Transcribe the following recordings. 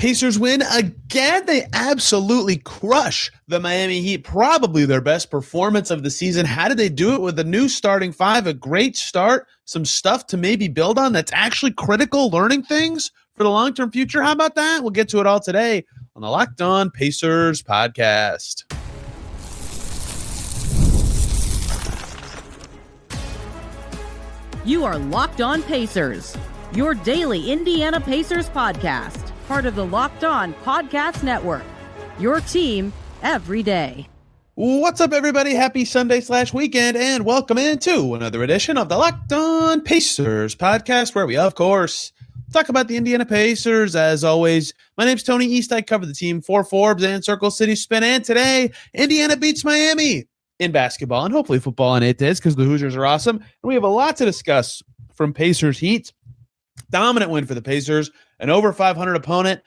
Pacers win again. They absolutely crush the Miami Heat. Probably their best performance of the season. How did they do it with a new starting five? A great start. Some stuff to maybe build on that's actually critical, learning things for the long-term future. How about that? We'll get to it all today on the Locked On Pacers podcast. You are Locked On Pacers, your daily Indiana Pacers podcast. Part of the Locked On Podcast Network, your team every day. What's up, everybody? Happy Sunday/weekend, and welcome into another edition of the Locked On Pacers podcast, where we, of course, talk about the Indiana Pacers. As always, my name's Tony East. I cover the team for Forbes and Circle City Spin, and today, Indiana beats Miami in basketball, and hopefully football, and it is, because the Hoosiers are awesome, and we have a lot to discuss from Pacers Heat. Dominant win for the Pacers, an over 500 opponent.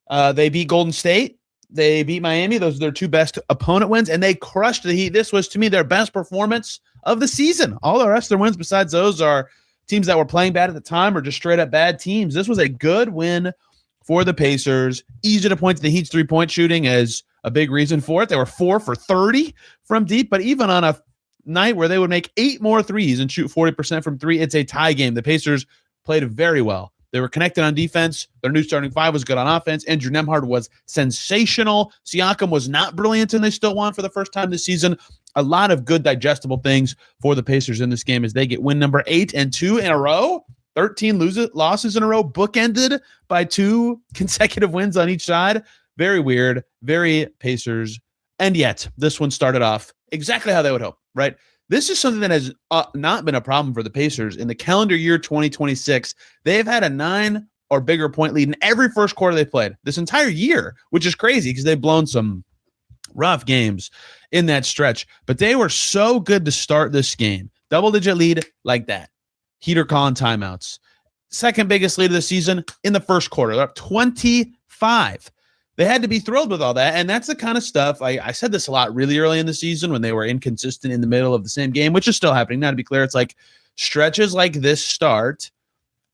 They beat Golden State. They beat Miami. Those are their two best opponent wins, and they crushed the Heat. This was, to me, their best performance of the season. All the rest of their wins besides those are teams that were playing bad at the time or just straight-up bad teams. This was a good win for the Pacers. Easy to point to the Heat's three-point shooting as a big reason for it. They were 4 for 30 from deep, but even on a night where they would make 8 more threes and shoot 40% from three, it's a tie game. The Pacers played very well. They were connected on defense. Their new starting five was good on offense. Andrew Nembhard was sensational. Siakam was not brilliant, and they still won for the first time this season. A lot of good digestible things for the Pacers in this game as they get win number 8 and 2 in a row. 13 losses in a row, bookended by 2 consecutive wins on each side. Very weird, very Pacers. And yet, this one started off exactly how they would hope, right? This is something that has not been a problem for the Pacers. In the calendar year 2026, they've had a 9 or bigger point lead in every first quarter they played this entire year, which is crazy because they've blown some rough games in that stretch. But they were so good to start this game. Double-digit lead like that. Heat are calling timeouts. Second biggest lead of the season in the first quarter. They're up 25. They had to be thrilled with all that, and that's the kind of stuff, I said this a lot really early in the season when they were inconsistent in the middle of the same game, which is still happening. Now, to be clear, it's like stretches like this start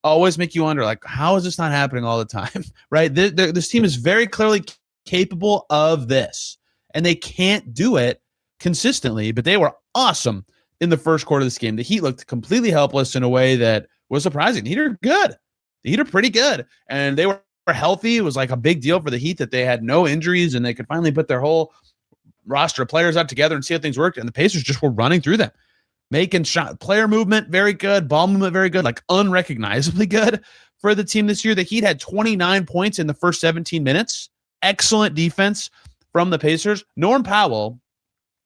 always make you wonder, like, how is this not happening all the time, right? This team is very clearly capable of this, and they can't do it consistently, but they were awesome in the first quarter of this game. The Heat looked completely helpless in a way that was surprising. The Heat are good. The Heat are pretty good, and they were healthy. It was like a big deal for the Heat that they had no injuries and they could finally put their whole roster of players out together and see how things worked. And the Pacers just were running through them, making shot, player movement very good, ball movement very good, like unrecognizably good for the team this year. The Heat had 29 points in the first 17 minutes. Excellent defense from the Pacers. Norm Powell,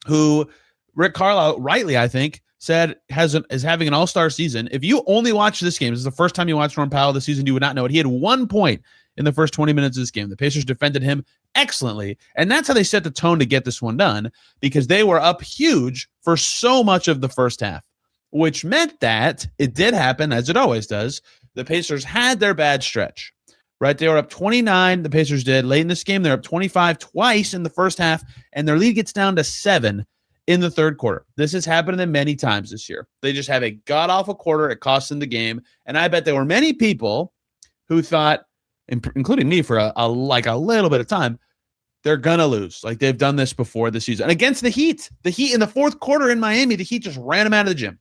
who Rick Carlisle rightly, I think, said is having an all-star season. If you only watch this game, this is the first time you watched Norm Powell this season, you would not know it. He had 1 point in the first 20 minutes of this game. The Pacers defended him excellently, and that's how they set the tone to get this one done, because they were up huge for so much of the first half, which meant that it did happen, as it always does. The Pacers had their bad stretch, right? They were up 29, the Pacers did. Late in this game, they're up 25 twice in the first half, and their lead gets down to 7 in the third quarter. This has happened to them many times this year. They just have a god-awful quarter. It costs them the game, and I bet there were many people who thought, including me for a little bit of time, they're gonna lose. Like they've done this before this season. And against the Heat in the fourth quarter in Miami, the Heat just ran them out of the gym.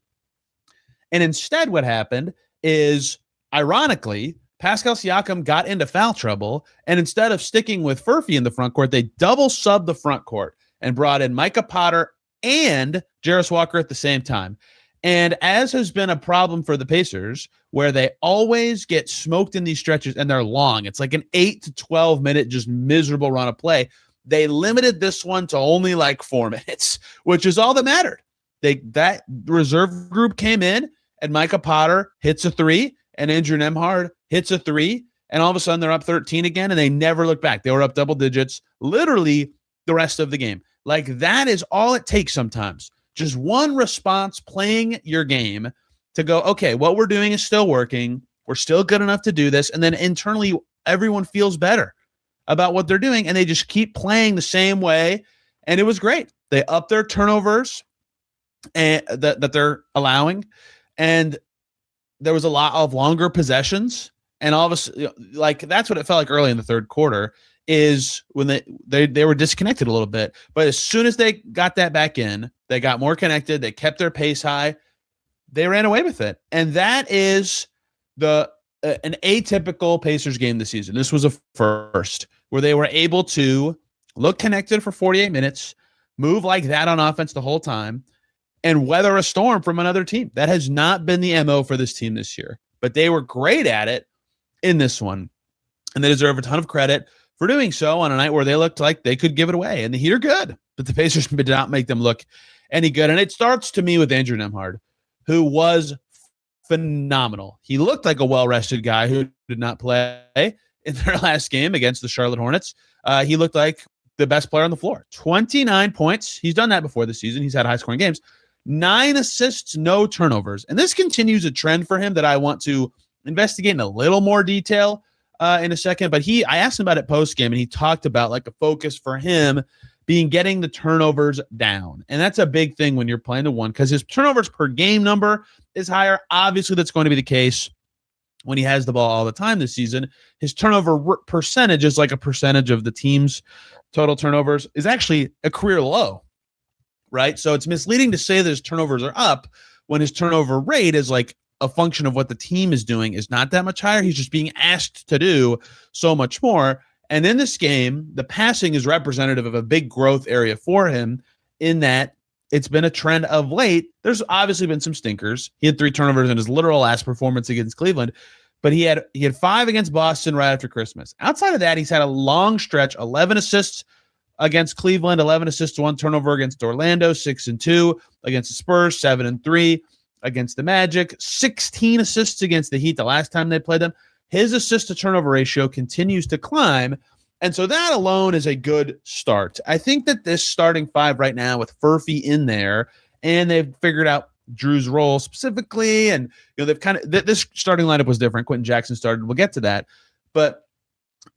And instead what happened is, ironically, Pascal Siakam got into foul trouble, and instead of sticking with Furphy in the front court, they double subbed the front court and brought in Micah Potter and Jarace Walker at the same time. And as has been a problem for the Pacers, where they always get smoked in these stretches and they're long, it's like an 8 to 12 minute just miserable run of play. They limited this one to only like 4 minutes, which is all that mattered. That reserve group came in, and Micah Potter hits a 3, and Andrew Nembhard hits a 3, and all of a sudden they're up 13 again, and they never look back. They were up double digits literally the rest of the game. Like, that is all it takes sometimes. Just one response, playing your game to go, okay, what we're doing is still working. We're still good enough to do this. And then internally, everyone feels better about what they're doing, and they just keep playing the same way. And it was great. They upped their turnovers and that they're allowing. And there was a lot of longer possessions And all of a sudden, like that's what it felt like early in the third quarter is when they were disconnected a little bit. But as soon as they got that back in, they got more connected. They kept their pace high. They ran away with it. And that is an atypical Pacers game this season. This was a first where they were able to look connected for 48 minutes, move like that on offense the whole time, and weather a storm from another team. That has not been the MO for this team this year, but they were great at it in this one, and they deserve a ton of credit for doing so on a night where they looked like they could give it away, and the Heat are good, but the Pacers did not make them look any good, and it starts to me with Andrew Nembhard, who was phenomenal. He looked like a well-rested guy who did not play in their last game against the Charlotte Hornets. He looked like the best player on the floor. 29 points. He's done that before this season. He's had high-scoring games. 9 assists, no turnovers. And this continues a trend for him that I want to investigate in a little more detail in a second. But I asked him about it post-game, and he talked about like a focus for him being getting the turnovers down. And that's a big thing when you're playing the one because his turnovers per game number is higher. Obviously, that's going to be the case when he has the ball all the time this season. His turnover percentage is like a percentage of the team's total turnovers is actually a career low, right? So it's misleading to say that his turnovers are up when his turnover rate is like a function of what the team is doing is not that much higher. He's just being asked to do so much more. And in this game, the passing is representative of a big growth area for him in that it's been a trend of late. There's obviously been some stinkers. He had 3 turnovers in his literal last performance against Cleveland, but he had 5 against Boston right after Christmas. Outside of that, he's had a long stretch, 11 assists against Cleveland, 11 assists, 1 turnover against Orlando, 6-2 against the Spurs, 7-3 against the Magic, 16 assists against the Heat the last time they played them. His assist to turnover ratio continues to climb. And so that alone is a good start. I think that this starting 5 right now with Furphy in there, and they've figured out Drew's role specifically. And, they've kind of, this starting lineup was different. Quentin Jackson started. We'll get to that. But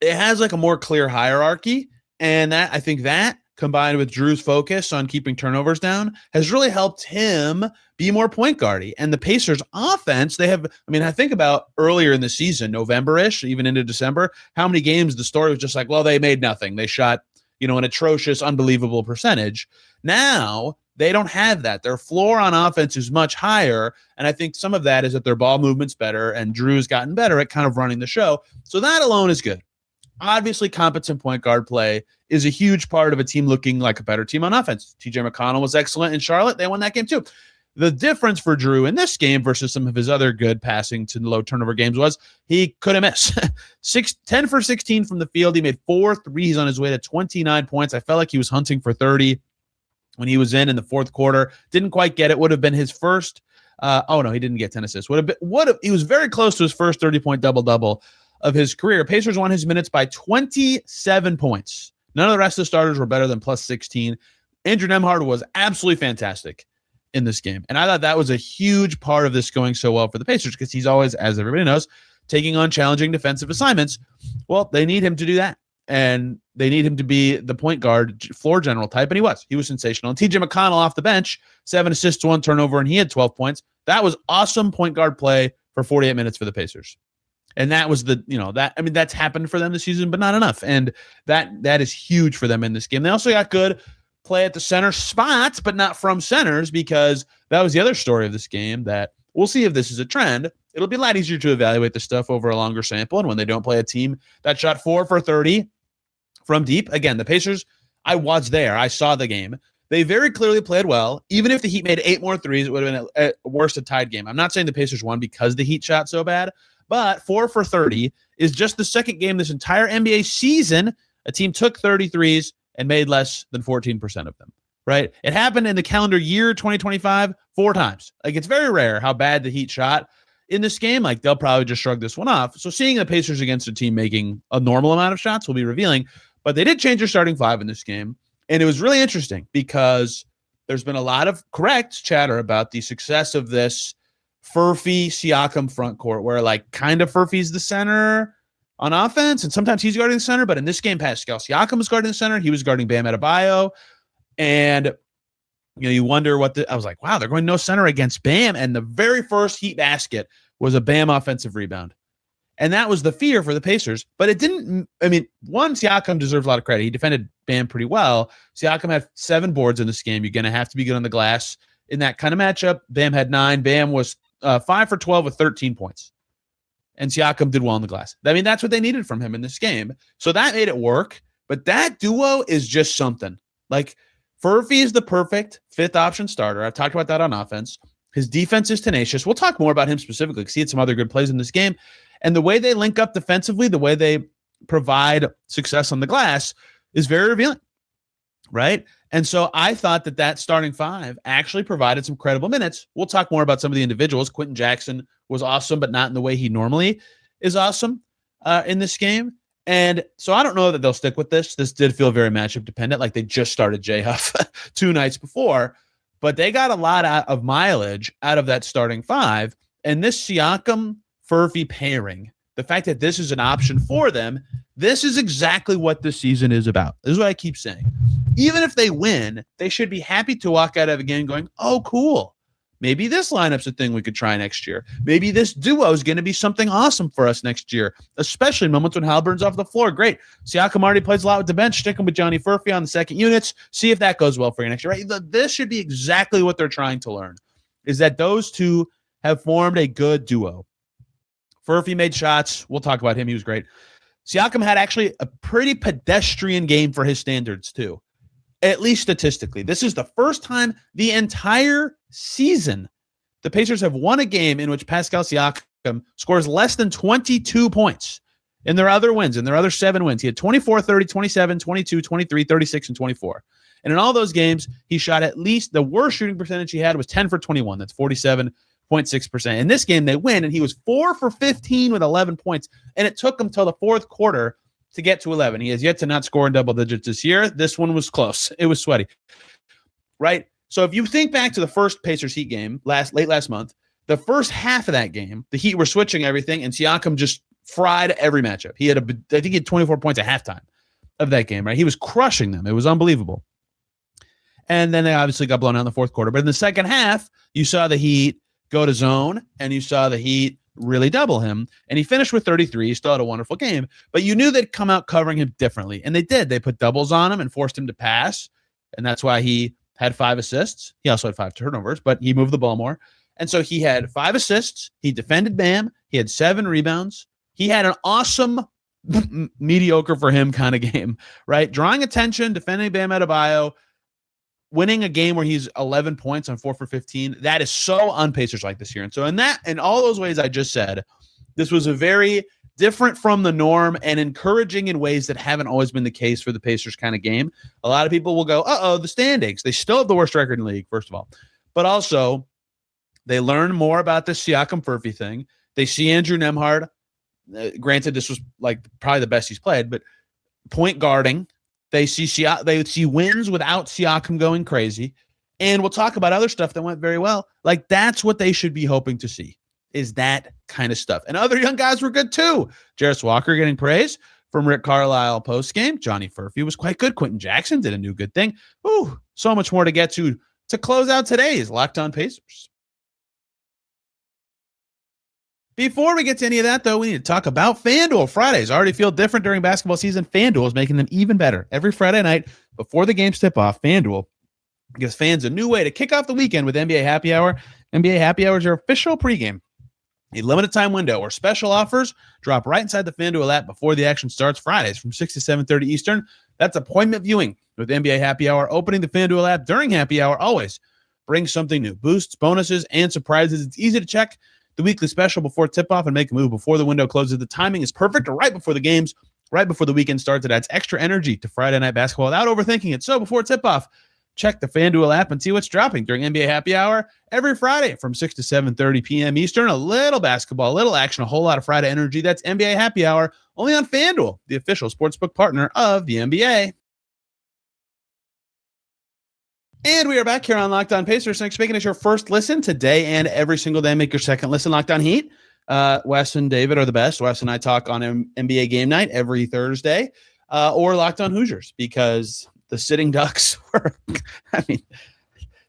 it has like a more clear hierarchy. And that, I think that combined with Drew's focus on keeping turnovers down has really helped him be more point guardy. And the Pacers offense, I think about earlier in the season, November-ish, even into December, how many games the story was just like, well, they made nothing. They shot, an atrocious, unbelievable percentage. Now they don't have that. Their floor on offense is much higher. And I think some of that is that their ball movement's better and Drew's gotten better at kind of running the show. So that alone is good. Obviously, competent point guard play is a huge part of a team looking like a better team on offense. TJ McConnell was excellent in Charlotte. They won that game too. The difference for Drew in this game versus some of his other good passing to low turnover games was he couldn't miss. 10 for 16 from the field. He made 4 threes on his way to 29 points. I felt like he was hunting for 30 when he was in the fourth quarter. Didn't quite get it. Would have been his first. He didn't get 10 assists. He was very close to his first 30-point double-double of his career. Pacers won his minutes by 27 points. None of the rest of the starters were better than plus 16. Andrew Nembhard was absolutely fantastic in this game. And I thought that was a huge part of this going so well for the Pacers because he's always, as everybody knows, taking on challenging defensive assignments. Well, they need him to do that. And they need him to be the point guard, floor general type. And he was. He was sensational. And TJ McConnell off the bench, 7 assists, 1 turnover, and he had 12 points. That was awesome point guard play for 48 minutes for the Pacers. And that was that's happened for them this season, but not enough. And that is huge for them in this game. They also got good play at the center spots, but not from centers, because that was the other story of this game that we'll see if this is a trend. It'll be a lot easier to evaluate the stuff over a longer sample. And when they don't play a team that shot 4 for 30 from deep, again, the Pacers, I was there. I saw the game. They very clearly played well. Even if the Heat made 8 more threes, it would have been at worst a tied game. I'm not saying the Pacers won because the Heat shot so bad, but 4 for 30 is just the second game this entire NBA season a team took 33s and made less than 14% of them, right? It happened in the calendar year 2025 4 times. Like, it's very rare how bad the Heat shot in this game. Like, they'll probably just shrug this one off. So seeing the Pacers against a team making a normal amount of shots will be revealing. But they did change their starting 5 in this game. And it was really interesting because there's been a lot of correct chatter about the success of this Furphy Siakam front court, where like kind of Furphy's the center on offense, and sometimes he's guarding the center. But in this game, Pascal Siakam was guarding the center. He was guarding Bam Adebayo. And you wonder I was like, wow, they're going no center against Bam. And the very first Heat basket was a Bam offensive rebound. And that was the fear for the Pacers. But it didn't, one, Siakam deserves a lot of credit. He defended Bam pretty well. Siakam had 7 boards in this game. You're going to have to be good on the glass in that kind of matchup. Bam had 9. Bam was 5 for 12 with 13 points. And Siakam did well on the glass. That's what they needed from him in this game. So that made it work. But that duo is just something. Like, Furphy is the perfect 5th option starter. I've talked about that on offense. His defense is tenacious. We'll talk more about him specifically because he had some other good plays in this game. And the way they link up defensively, the way they provide success on the glass is very revealing, right? And so I thought that starting 5 actually provided some credible minutes. We'll talk more about some of the individuals. Quentin Jackson was awesome, but not in the way he normally is awesome in this game. And so I don't know that they'll stick with this. This did feel very matchup dependent, like they just started J-Huff 2 nights before, but they got a lot of mileage out of that starting 5. And this Siakam Furphy pairing, the fact that this is an option for them, this is exactly what this season is about. This is what I keep saying. Even if they win, they should be happy to walk out of a game going, oh, cool. Maybe this lineup's a thing we could try next year. Maybe this duo is going to be something awesome for us next year, especially in moments when Haliburton's off the floor. Great. Siakam already plays a lot with the bench. Stick him with Johnny Furphy on the second units. See if that goes well for you next year. Right? This should be exactly what they're trying to learn, is that those two have formed a good duo. Furphy made shots. We'll talk about him. He was great. Siakam had actually a pretty pedestrian game for his standards, too, at least statistically. This is the first time the entire season the Pacers have won a game in which Pascal Siakam scores less than 22 points. In their other wins, in their other 7 wins, he had 24, 30, 27, 22, 23, 36, and 24. And in all those games, he shot at least, the worst shooting percentage he had was 10 for 21. That's 47.6%. In this game, they win, and he was 4 for 15 with 11 points. And it took him till the fourth quarter to get to 11. He has yet to not score in double digits this year. This one was close. It was sweaty, right? So if you think back to the first Pacers Heat game late last month, the first half of that game, the Heat were switching everything, and Siakam just fried every matchup. I think he had 24 points at halftime of that game, right? He was crushing them. It was unbelievable. And then they obviously got blown out in the fourth quarter. But in the second half, you saw the Heat go to zone, and you saw the Heat really double him. And he finished with 33. He still had a wonderful game. But you knew they'd come out covering him differently. And they did. They put doubles on him and forced him to pass. And that's why he had 5 assists. He also had 5 turnovers, but he moved the ball more. And so he had 5 assists. He defended Bam. He had 7 rebounds. He had an awesome, mediocre for him kind of game, right? Drawing attention, defending Bam Adebayo, winning a game where he's 11 points on 4 for 15. That is so un-Pacers like this year. And so in all those ways I just said, this was a very different from the norm and encouraging in ways that haven't always been the case for the Pacers kind of game. A lot of people will go, the standings. They still have the worst record in the league, first of all. But also, they learn more about this Siakam Furphy thing. They see Andrew Nembhard. Granted, this was like probably the best he's played, but point guarding. They see wins without Siakam going crazy. And we'll talk about other stuff that went very well. Like, that's what they should be hoping to see, is that kind of stuff. And other young guys were good too. Jarace Walker getting praise from Rick Carlisle postgame. Johnny Furphy was quite good. Quentin Jackson did a new good thing. Ooh, so much more to get to close out today's Locked On Pacers. Before we get to any of that, though, we need to talk about FanDuel. Fridays already feel different during basketball season. FanDuel is making them even better. Every Friday night before the games tip off, FanDuel gives fans a new way to kick off the weekend with NBA Happy Hour. NBA Happy Hour is your official pregame. A limited time window where special offers drop right inside the FanDuel app before the action starts. Fridays from 6 to 7:30 Eastern. That's appointment viewing with NBA Happy Hour. Opening the FanDuel app during Happy Hour always brings something new. Boosts, bonuses, and surprises. It's easy to check the weekly special before tip-off and make a move before the window closes. The timing is perfect, right before the games, right before the weekend starts. It adds extra energy to Friday night basketball without overthinking it. So before tip-off, check the FanDuel app and see what's dropping during NBA Happy Hour every Friday from 6 to 7:30 p.m. Eastern. A little basketball, a little action, a whole lot of Friday energy. That's NBA Happy Hour, only on FanDuel, the official sportsbook partner of the NBA. And we are back here on Locked On Pacers. Thanks for making it your first listen today and every single day. Make your second listen. Locked On Heat. Wes and David are the best. Wes and I talk on NBA Game Night every Thursday, or Locked On Hoosiers, because the sitting Ducks were,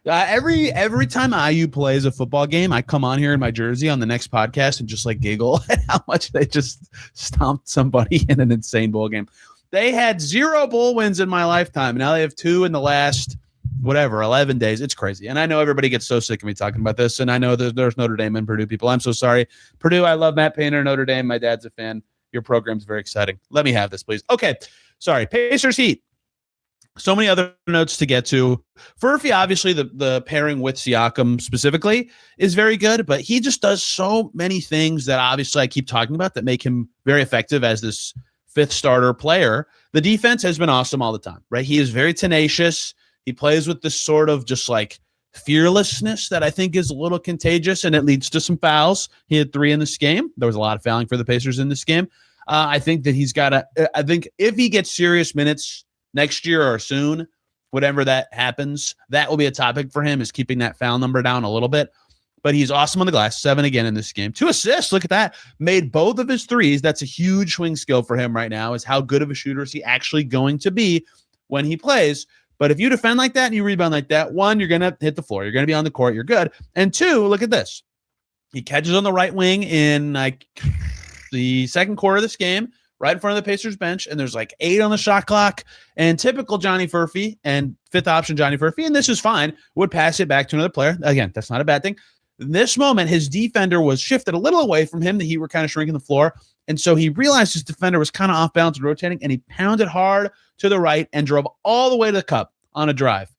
Every time IU plays a football game, I come on here in my jersey on the next podcast and just like giggle at how much they just stomped somebody in an insane bowl game. They had 0 bowl wins in my lifetime. Now they have 2 in the last 11 days. It's crazy. And I know everybody gets so sick of me talking about this. And I know there's Notre Dame and Purdue people. I'm so sorry. Purdue, I love Matt Painter. Notre Dame, my dad's a fan. Your program's very exciting. Let me have this, please. Okay. Sorry. Pacers Heat. So many other notes to get to. Furphy, obviously, the pairing with Siakam specifically is very good, but he just does so many things that obviously I keep talking about that make him very effective as this 5th starter player. The defense has been awesome all the time, right? He is very tenacious. He plays with this sort of just like fearlessness that I think is a little contagious, and it leads to some fouls. He had 3 in this game. There was a lot of fouling for the Pacers in this game. I think that he's got to – I think if he gets serious minutes – next year or soon, whatever that happens, that will be a topic for him, is keeping that foul number down a little bit. But he's awesome on the glass, 7 again in this game. 2 assists, look at that. Made both of his threes. That's a huge swing skill for him right now, is how good of a shooter is he actually going to be when he plays. But if you defend like that and you rebound like that, 1, you're going to hit the floor. You're going to be on the court. You're good. And 2, look at this. He catches on the right wing in like the second quarter of this game, right in front of the Pacers bench, and there's like 8 on the shot clock, and typical Johnny Furphy and 5th option Johnny Furphy, and this is fine, would pass it back to another player. Again, that's not a bad thing. In this moment, his defender was shifted a little away from him. The Heat were kind of shrinking the floor, and so he realized his defender was kind of off balance and rotating, and he pounded hard to the right and drove all the way to the cup on a drive,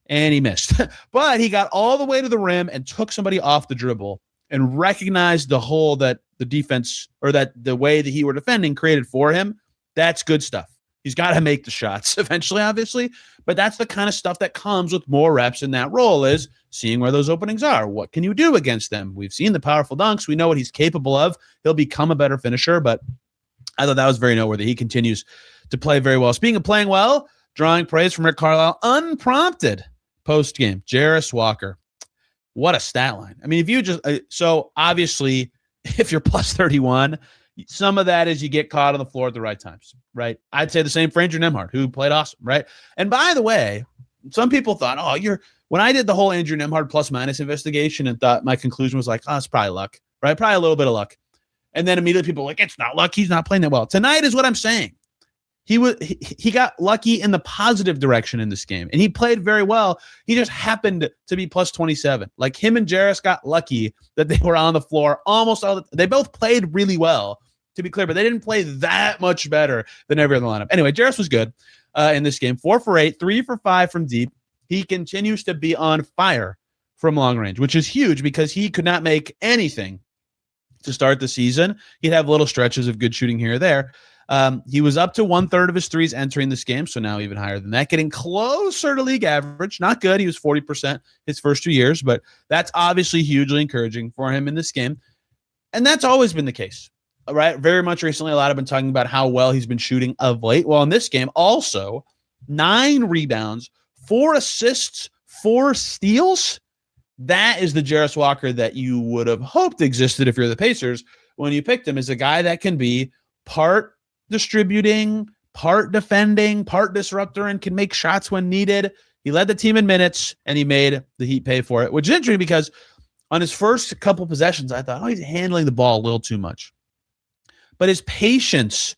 and he missed. But he got all the way to the rim and took somebody off the dribble and recognized the hole that the defense, or that the way that he were defending, created for him. That's good stuff. He's got to make the shots eventually, obviously, but that's the kind of stuff that comes with more reps in that role, is seeing where those openings are. What can you do against them? We've seen the powerful dunks. We know what he's capable of. He'll become a better finisher, but I thought that was very noteworthy. He continues to play very well. Speaking of playing well, drawing praise from Rick Carlisle, unprompted post-game, Jarace Walker. What a stat line. I mean, if you just so obviously, if you're plus 31, some of that is you get caught on the floor at the right times, right? I'd say the same for Andrew Nembhard, who played awesome, right? And by the way, some people thought, when I did the whole Andrew Nembhard plus minus investigation and thought my conclusion was like, it's probably luck, right? Probably a little bit of luck. And then immediately people were like, it's not luck. He's not playing that well. Tonight is what I'm saying. He got lucky in the positive direction in this game, and he played very well. He just happened to be plus 27. Like, him and Jarace got lucky that they were on the floor almost all. They both played really well, to be clear, but they didn't play that much better than every other lineup. Anyway, Jarace was good in this game. 4 for 8, 3 for 5 from deep. He continues to be on fire from long range, which is huge because he could not make anything to start the season. He'd have little stretches of good shooting here or there. He was up to 1/3 of his threes entering this game, so now even higher than that, getting closer to league average. Not good. He was 40% his first 2 years, but that's obviously hugely encouraging for him in this game. And that's always been the case, right? Very much recently, a lot have been talking about how well he's been shooting of late. Well, in this game, also 9 rebounds, 4 assists, 4 steals. That is the Jarace Walker that you would have hoped existed if you're the Pacers when you picked him, as a guy that can be part distributing, part defending, part disruptor, and can make shots when needed. He led the team in minutes, and he made the Heat pay for it, which is interesting because on his first couple possessions, I thought, he's handling the ball a little too much. But his patience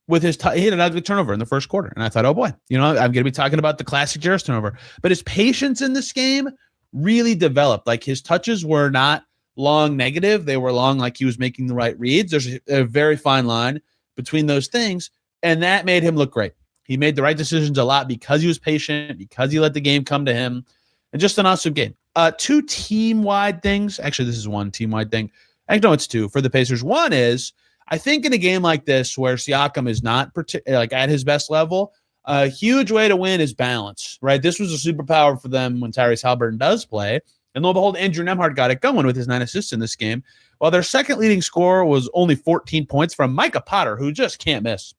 with he had an ugly turnover in the first quarter, and I thought, oh boy, I'm going to be talking about the classic Jarace turnover. But his patience in this game really developed. Like, his touches were not long negative. They were long like he was making the right reads. There's a very fine line between those things, and that made him look great. He made the right decisions a lot because he was patient, because he let the game come to him, and just an awesome game. 2 team-wide things. Actually, this is 1 team-wide thing. Actually, no, it's 2 for the Pacers. 1 is, I think in a game like this where Siakam is not at his best level, a huge way to win is balance, right? This was a superpower for them when Tyrese Haliburton does play, and lo and behold, Andrew Nembhard got it going with his 9 assists in this game. While their second leading scorer was only 14 points from Micah Potter, who just can't miss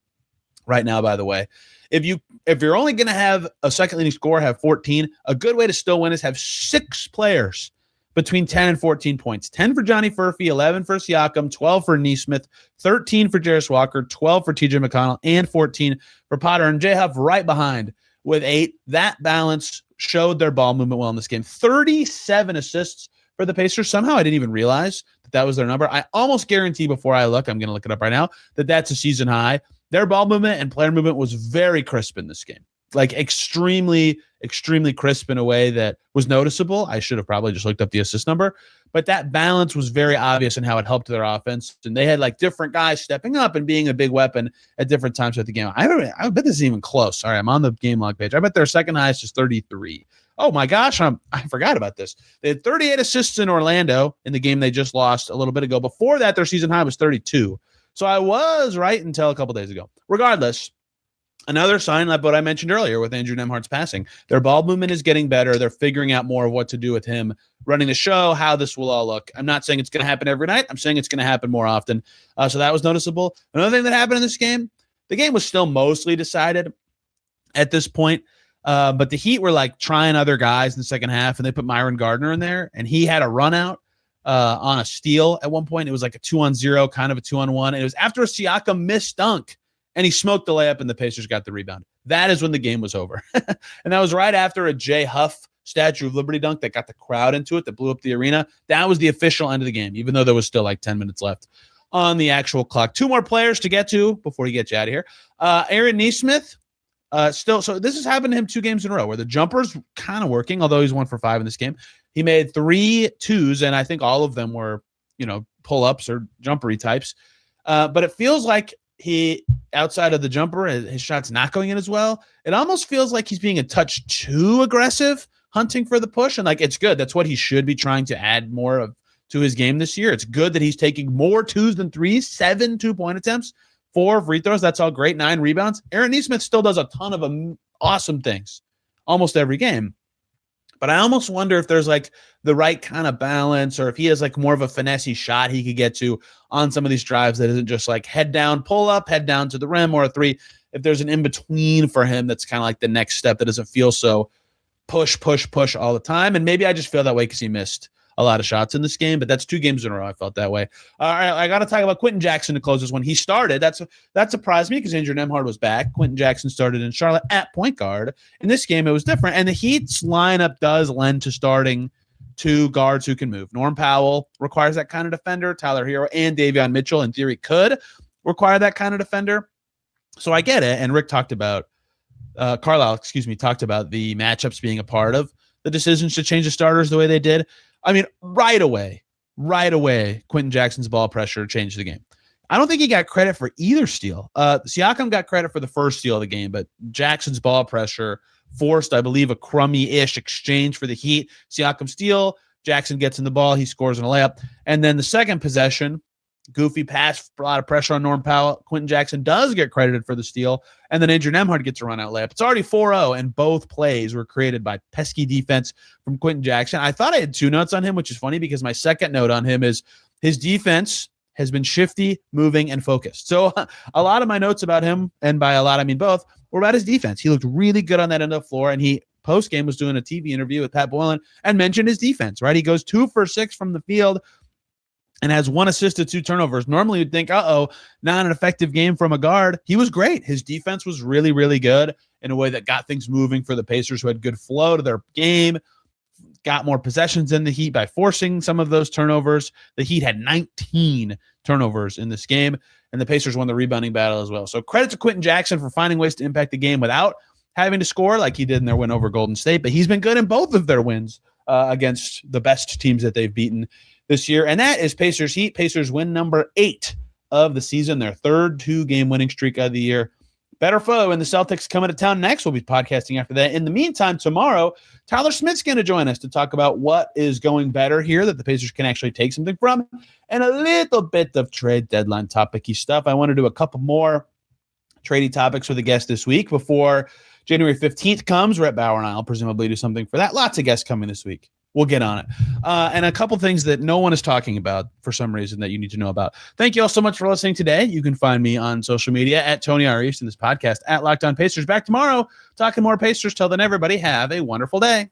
right now, by the way. If you're only going to have a second leading scorer have 14, a good way to still win is have 6 players between 10 and 14 points. 10 for Johnny Furphy, 11 for Siakam, 12 for Nesmith, 13 for Jarace Walker, 12 for TJ McConnell, and 14 for Potter. And J-Huff right behind with 8. That balance showed their ball movement well in this game. 37 assists for the Pacers. Somehow I didn't even realize that was their number. I almost guarantee before I look, I'm going to look it up right now, that's a season high. Their ball movement and player movement was very crisp in this game. Like extremely, extremely crisp in a way that was noticeable. I should have probably just looked up the assist number, but that balance was very obvious in how it helped their offense. And they had like different guys stepping up and being a big weapon at different times of the game. I bet this is even close. All right, I'm on the game log page. I bet their second highest is 33. Oh my gosh, I forgot about this. They had 38 assists in Orlando in the game they just lost a little bit ago. Before that, their season high was 32. So I was right until a couple days ago. Regardless, another sign like what I mentioned earlier with Andrew Nembhard's passing. Their ball movement is getting better. They're figuring out more of what to do with him running the show, how this will all look. I'm not saying it's going to happen every night. I'm saying it's going to happen more often. So that was noticeable. Another thing that happened in this game, the game was still mostly decided at this point. But the Heat were like trying other guys in the second half, and they put Myron Gardner in there, and he had a run out on a steal at one point. It was like a 2-on-0, kind of a 2-on-1. And it was after a Siakam missed dunk, and he smoked the layup, and the Pacers got the rebound. That is when the game was over. And that was right after a Jay Huff Statue of Liberty dunk that got the crowd into it, that blew up the arena. That was the official end of the game, even though there was still like 10 minutes left on the actual clock. Two more players to get to before we get you out of here. Aaron Nesmith. So this has happened to him 2 games in a row where the jumper's kind of working, although he's 1 for 5 in this game. He made 3 twos, and I think all of them were, pull-ups or jumpery types. But it feels like he, outside of the jumper, his shot's not going in as well. It almost feels like he's being a touch too aggressive, hunting for the push. And like, it's good. That's what he should be trying to add more of to his game this year. It's good that he's taking more 2s than 3s, 7 2-point attempts. 4 free throws. That's all great. 9 rebounds. Aaron Nesmith still does a ton of awesome things almost every game. But I almost wonder if there's like the right kind of balance, or if he has like more of a finesse shot he could get to on some of these drives that isn't just like head down, pull up, head down to the rim, or a 3. If there's an in-between for him that's kind of like the next step that doesn't feel so push all the time. And maybe I just feel that way because he missed a lot of shots in this game, but that's 2 games in a row I felt that way. All right, I got to talk about Quentin Jackson to close this one. He started. That surprised me because Andrew Nembhard was back. Quentin Jackson started in Charlotte at point guard. In this game, it was different, and the Heat's lineup does lend to starting 2 guards who can move. Norm Powell requires that kind of defender. Tyler Hero and Davion Mitchell, in theory, could require that kind of defender. So I get it, and Rick talked about Carlisle, talked about the matchups being a part of the decisions to change the starters the way they did. I mean, right away, Quentin Jackson's ball pressure changed the game. I don't think he got credit for either steal. Siakam got credit for the first steal of the game, but Jackson's ball pressure forced, I believe, a crummy-ish exchange for the Heat. Siakam steal, Jackson gets in the ball, he scores in a layup. And then the second possession, goofy pass, a lot of pressure on Norm Powell. Quentin Jackson does get credited for the steal, and then Andrew Nembhard gets a run-out layup. It's already 4-0, and both plays were created by pesky defense from Quentin Jackson. I thought I had 2 notes on him, which is funny because my second note on him is his defense has been shifty, moving, and focused. So a lot of my notes about him, and by a lot I mean both, were about his defense. He looked really good on that end of the floor, and he post-game was doing a TV interview with Pat Boylan and mentioned his defense, right? He goes 2 for 6 from the field and has 1 assist to 2 turnovers. Normally you'd think, not an effective game from a guard. He was great. His defense was really, really good in a way that got things moving for the Pacers, who had good flow to their game, got more possessions in the Heat by forcing some of those turnovers. The Heat had 19 turnovers in this game, and the Pacers won the rebounding battle as well. So credit to Quentin Jackson for finding ways to impact the game without having to score like he did in their win over Golden State, but he's been good in both of their wins against the best teams that they've beaten this year. And that is Pacers Heat. Pacers win number 8 of the season, their third 2-game winning streak of the year. Better foe, and the Celtics coming to town next. We'll be podcasting after that. In the meantime, tomorrow, Tyler Smith's going to join us to talk about what is going better here that the Pacers can actually take something from, and a little bit of trade deadline topic-y stuff. I want to do a couple more trading topics with a guest this week before January 15th comes. Rhett Bauer and I will presumably do something for that. Lots of guests coming this week. We'll get on it. And a couple things that no one is talking about for some reason that you need to know about. Thank you all so much for listening today. You can find me on social media at Tony R. East, and this podcast at Locked On Pacers. Back tomorrow talking more Pacers. Till then, everybody have a wonderful day.